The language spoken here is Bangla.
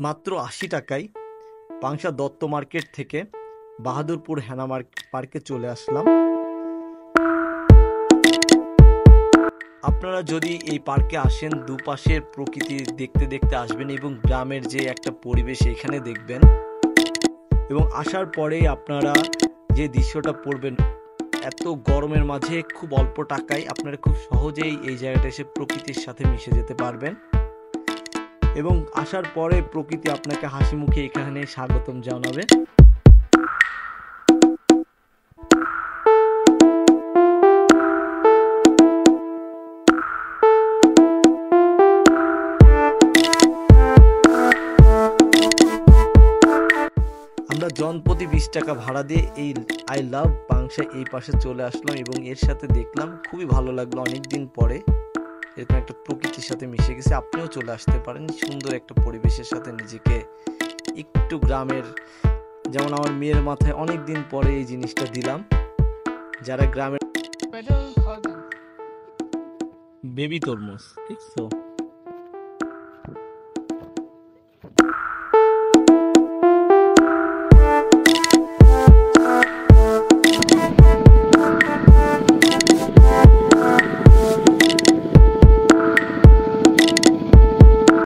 মাত্র ৮০ টাকায় পাংশা দত্ত মার্কেট থেকে বাহাদুরপুর হেনা পার্কে চলে আসলাম। আপনারা যদি এই পার্কে আসেন, দুপাশের প্রকৃতি দেখতে দেখতে আসবেন এবং গ্রামের যে একটা পরিবেশ এখানে দেখবেন, এবং আসার পরেই আপনারা যে দৃশ্যটা পড়বেন, এত গরমের মাঝে খুব অল্প টাকায় আপনারা খুব সহজেই এই জায়গাটা এসে প্রকৃতির সাথে মিশে যেতে পারবেন এবং আসার পরে প্রকৃতি আপনাকে হাসি মুখে এখানে স্বাগতম জানাবে। আমরা জনপ্রতি ২০ টাকা ভাড়া দিয়ে এই আই লাভ পাংশা এই পাশে চলে আসলাম এবং এর সাথে দেখলাম, খুবই ভালো লাগলো। অনেকদিন পরে এরকম একটা প্রকৃতির সাথে মিশে গেছে। আপনিও চলে আসতে পারেন সুন্দর একটা পরিবেশের সাথে নিজেকে একটু গ্রামের, যেমন আমার মেয়ের মাথায় অনেকদিন পরে এই জিনিসটা দিলাম। যারা গ্রামের বেবি তরমুজ, ঠিক তো।